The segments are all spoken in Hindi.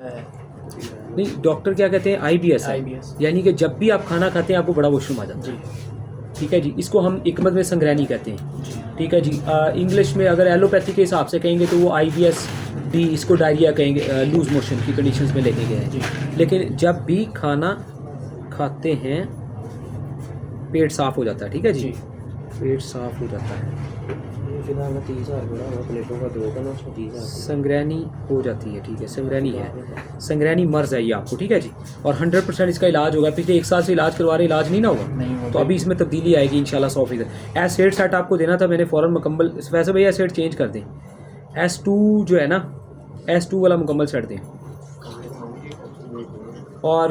नहीं, डॉक्टर क्या कहते हैं, IBS है, यानी कि जब भी आप खाना खाते हैं आपको बड़ा वॉशरूम आ जाता है। ठीक है जी, इसको हम हिकमत में संग्रहणी कहते हैं। ठीक है जी, इंग्लिश में अगर एलोपैथी के हिसाब से कहेंगे तो वो IBS भी, इसको डायरिया कहेंगे, लूज मोशन की कंडीशंस में लेके गए हैं। लेकिन जब भी खाना खाते हैं पेट साफ़ हो जाता है। ठीक है जी, पेट साफ़ हो जाता है, संग्रहणी हो जाती है। ठीक है, संग्रहणी है, संग्रहणी मर्ज है ये आपको। ठीक है जी, और 100% इसका इलाज होगा। पिछले 1 साल से इलाज करवा रहे, इलाज नहीं ना हुआ, तो अभी इसमें तब्दीली आएगी इंशाल्लाह 100%। एस8 सेट आपको देना था मैंने फ़ौरन मुकम्मल, वैसे भैया एस8 चेंज कर दें, S2 जो है ना, S2 वाला मुकम्मल सेट दें, और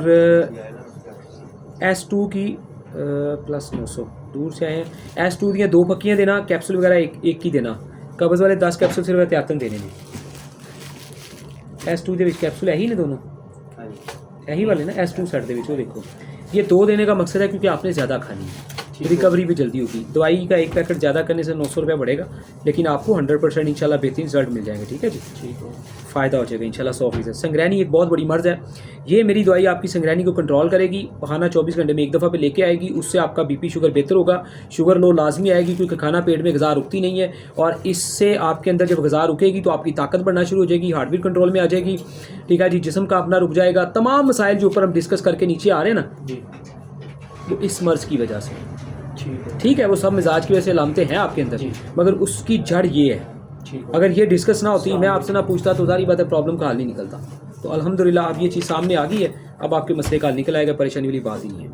S2 की प्लस 900 दूर से आए हैं। S2 दी 2 पक्कियाँ देना, कैप्सूल वगैरह एक ही देना, कब्ज़ वाले 10 कैप्सूल सिर्फ एहतियातन देने में। S2 के कैप्सूल है ही ना दोनों, यही वाले ना S2 सेट दे, वो देखो ये 2 देने का मकसद है क्योंकि आपने ज़्यादा खानी है, रिकवरी भी जल्दी होगी। दवाई का 1 पैकेट ज़्यादा करने से 900 रुपया बढ़ेगा, लेकिन आपको 100% इंशाल्लाह बेहतरीन रिजल्ट मिल जाएंगे। ठीक है जी, फ़ायदा हो जाएगा इंशाल्लाह 100%। संग्रहणी एक बहुत बड़ी मर्ज़ है, ये मेरी दवाई आपकी संग्रहणी को कंट्रोल करेगी, खाना 24 घंटे में 1 दफ़ा पे लेके आएगी, उससे आपका BP शुगर बेहतर होगा। शुगर लो लाजमी आएगी क्योंकि खाना पेट में ग़िज़ा रुकती नहीं है, और इससे आपके अंदर जब ग़िज़ा रुकेगी तो आपकी ताकत बढ़ना शुरू हो जाएगी, हार्ट बीट कंट्रोल में आ जाएगी। ठीक है जी, जिस्म का अपना रुक जाएगा। तमाम मसाइल जो ऊपर हम डिस्कस करके नीचे आ रहे हैं ना, वो इस मर्ज़ की वजह से। ठीक है, वो सब मिजाज की वजह से लामते हैं आपके अंदर, मगर उसकी जड़ ये है। अगर ये डिस्कस ना होती, मैं आपसे ना पूछता, तो सारी बात है, प्रॉब्लम का हल नहीं निकलता। तो अल्हम्दुलिल्लाह अब ये चीज़ सामने आ गई है, अब आपके मसले का हल निकल आएगा, परेशानी वाली बात ही नहीं है।